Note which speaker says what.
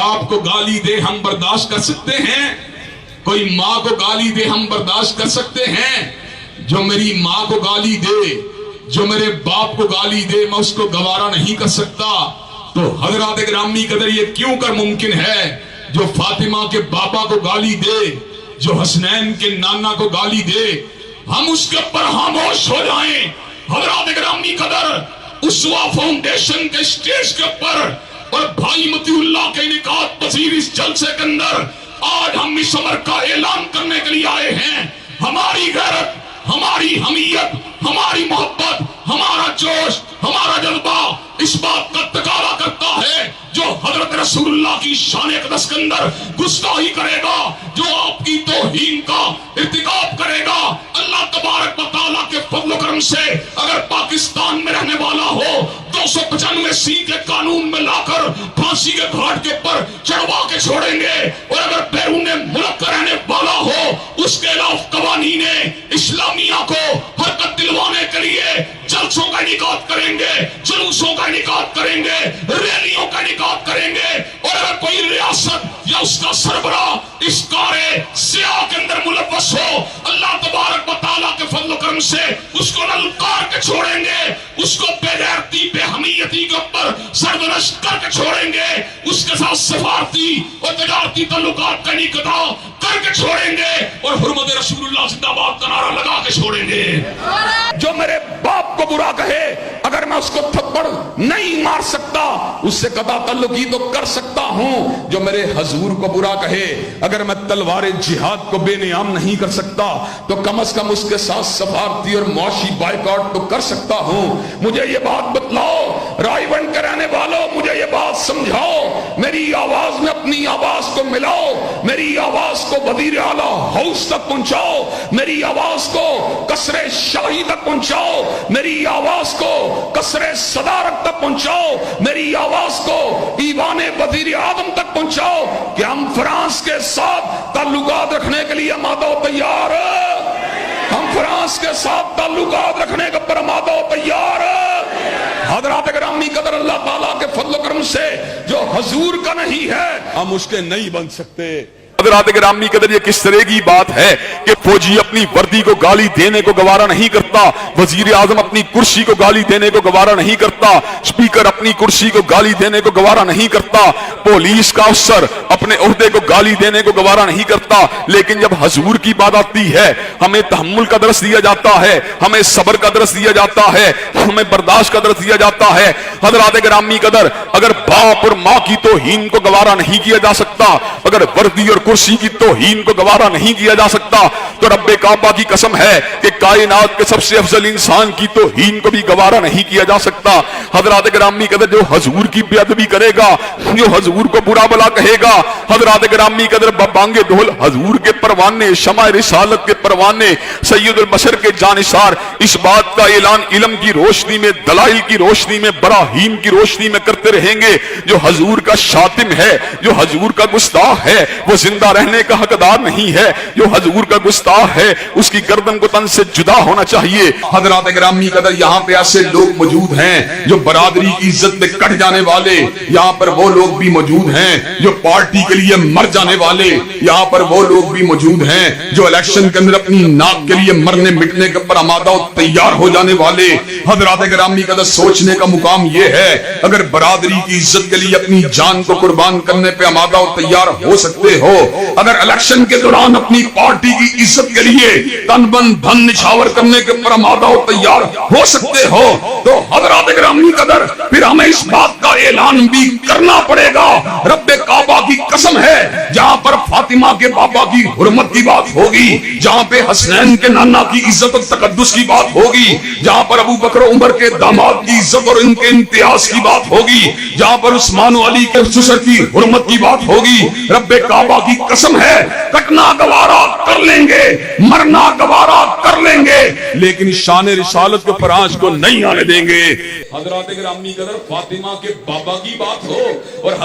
Speaker 1: باپ کو گالی دے ہم برداشت کر سکتے ہیں؟ کوئی ماں کو گالی دے ہم برداشت کر سکتے ہیں؟ جو میری ماں کو گالی دے، جو میرے باپ کو گالی دے، میں اس کو گوارا نہیں کر سکتا۔ تو حضرات گرامی قدر یہ کیوں کر ممکن ہے؟ جو فاطمہ کے بابا کو گالی دے، جو حسنین کے نانا کو گالی دے، ہم اس کے اوپر خاموش ہو جائیں۔ حضرات گرامی قدر اسوا فاؤنڈیشن کے سٹیج کے اوپر اور بھائی متی اللہ کے انعقاد پذیر اس جلسے کے اندر آج ہم اس امر کا اعلان کرنے کے لیے آئے ہیں۔ ہماری غیرت، ہماری حمیت، ہماری محبت، ہمارا جوش، ہمارا جذبہ اس بات کا تقاضا کرتا ہے جو حضرت رسول اللہ کی شان اقدس کے اندر گستاخی کرے گا، جو آپ کی توہین کا ارتکاب کرے گا، اللہ تبارک و تعالیٰ کے فضل و کرم سے اگر پاکستان میں رہنے والا ہو 295 کے قانون میں لا کر پھانسی کے گھاٹ کے اوپر چڑھوا کے چھوڑیں گے، اور اگر بیرون ملک کا رہنے والا ہو اس کے خلاف قوانین اسلامیہ کو حرکت دلوانے کے لیے جلسوں کا انعقاد کریں گے، جلوسوں کا انعقاد کریں گے، ریلیوں کا انعقاد کریں گے، اور اگر کوئی ریاست یا اس کا سربراہ اس کارے سیاہ کے اندر ملوث ہو، اللہ تبارک و تعالیٰ کے فضل و کرم سے اس کو للکار کے چھوڑیں گے، اس کو بے غیرتی بے حمیتی کے اوپر سرنوشت کر کے چھوڑیں گے، اس کے ساتھ سفارتی اور تجارتی تعلقات کا انعقاد کر کے چھوڑیں گے، اور حرمت رسول اللہ زندہ باد کا نعرہ لگا کے چھوڑیں گے۔ جو میرے باپ کو برا کہے اگر میں اس کو تھپڑ نہیں مار سکتا اس سے قطع تعلقی تو کر سکتا ہوں، جو میرے حضور کو برا کہے اگر میں تلوار جہاد کو بے نیام نہیں کر سکتا تو کم از کم اس کے ساتھ سفارتی اور معاشی بائیکاٹ تو کر سکتا ہوں۔ مجھے یہ بات بتلاؤ، رائے ونڈ کے رہنے والوں مجھے یہ بات سمجھاؤ، میری آواز میں اپنی آواز کو ملاؤ، میری آواز کو وزیر اعلیٰ ہاؤس تک پہنچاؤ، میری آواز کو قصر شاہی تک پہنچاؤ، میری آواز کو قصر صدارت تک پہنچاؤ، میری آواز کو ایوان وزیر اعظم تک پہنچاؤ کہ ہم فرانس کے ساتھ تعلقات رکھنے کے لیے آمادہ و تیار ہیں، ہم فرانس کے ساتھ تعلقات رکھنے کے پر آمادہ و تیار ہیں۔ حضرات گرامی قدر اللہ تعالیٰ کے فضل و کرم سے جو حضور کا نہیں ہے ہم اس کے نہیں بن سکتے۔
Speaker 2: حضرات گرامی قدر یہ کس طرح کی بات ہے کہ فوجی اپنی وردی کو گالی دینے کو گوارا نہیں کرتا، وزیر اعظم اپنی کرسی کو گالی دینے کو گوارا نہیں کرتا، اسپیکر اپنی کرسی کو گالی دینے کو گوارا نہیں کرتا، پولیس کا افسر اپنے عہدے کو گالی دینے کو گوارا نہیں کرتا، لیکن جب حضور کی بات آتی ہے ہمیں تحمل کا درس دیا جاتا ہے، ہمیں صبر کا درس دیا جاتا ہے، ہمیں برداشت کا درس دیا جاتا ہے۔ حضرات گرامی قدر اگر باپ اور ماں کی توہین کو گوارا نہیں کیا جا سکتا، اگر وردی اور کرسی کی توہین کو گوارا نہیں کیا جا سکتا تو رب کعبہ کی قسم ہے کہ کائنات کے سب سے افضل انسان کی توہین کو بھی گوارا نہیں کیا جا سکتا۔ حضرات گرامی قدر جو حضور کی بے ادبی کرے گا، جو حضور کو برا بلا کہے گا، حضرات گرامی قدر ببانگے ڈھول حضور کے پروانے، شمع رسالت کے پروانے، سید البشر کے جانثار اس بات کا اعلان علم کی روشنی میں، دلائل کی روشنی میں، براہین کی روشنی میں کرتے رہیں گے۔ جو حضور کا شاتم ہے، جو حضور کا گستاخ ہے، وہ زندہ رہنے کا حقدار نہیں ہے، جو حضور کا گستاخ ہے اس کی گردن کو تن سے جدا ہونا چاہیے۔
Speaker 1: حضرات گرامی قدر یہاں پہ ایسے لوگ موجود ہیں جو برادری کی عزت میں کٹ جانے والے، یہاں پر وہ لوگ بھی موجود ہیں جو پارٹی کے لیے مر جانے والے، یہاں پر وہ لوگ بھی موجود ہیں جو الیکشن کے اندر اپنی ناک کے لیے مرنے مٹنے کے پر آمادہ و تیار ہو جانے والے۔ حضرات گرامی قدر سوچنے کا مقام یہ ہے اگر برادری کی عزت کے لیے اپنی جان کو قربان کرنے پہ آمادہ و تیار ہو سکتے ہو، اگر الیکشن کے دوران اپنی پارٹی کی عزت کے لیے تن بن دھن نچھاور کرنے کے پر آمادہ و تیار ہو سکتے ہو، تو حضرات گرامی قدر پھر ہمیں اس بات کا اعلان بھی کرنا پڑے گا۔ رب کعبہ کی قسم ہے جہاں پر فاطمہ کے بابا کی حرمت کی بات ہوگی، جہاں پہ حسنین کے نانا کی عزت و تقدس کی بات ہوگی، جہاں پر ابو بکر و عمر کے داماد کی عزت اور ان کے امتیاز کی بات ہوگی، جہاں پر عثمان و علی کے سسر کی حرمت کی بات ہوگی، رب کعبہ کی قسم ہے کٹنا گوارا کر لیں گے، مرنا گوارا کر لیں گے، لیکن شان رسالت کو فرانس کو نہیں آنے دیں گے۔ حضرات گرامی قدر فاطمہ کے بابا کی بات ہو اور